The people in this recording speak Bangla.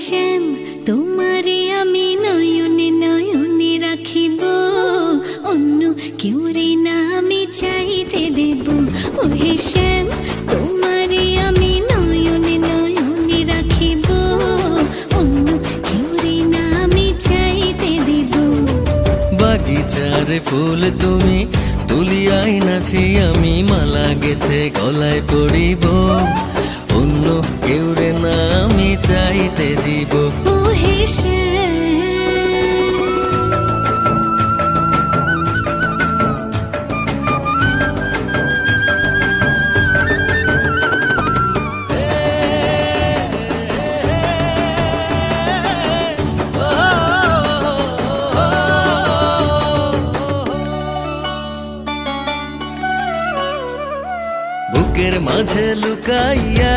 শ্যাম তোমারে আমি নয়নে নয়নে রাখিব, অন্য কেউরে না আমি চাইতে দেব। ওহে শ্যাম তোমারে আমি নয়নে নয়নে রাখিব, অন্য কেউরে না আমি চাইতে দেব। বাগিচার ফুল তুমি তুলিয়াই নাচি আমি মালা গেথে গলায় পড়িব, অন্য কেউরে না আমি চাইতে দিব। ওহে শ্যাম বুকের মাঝে লুকাইয়া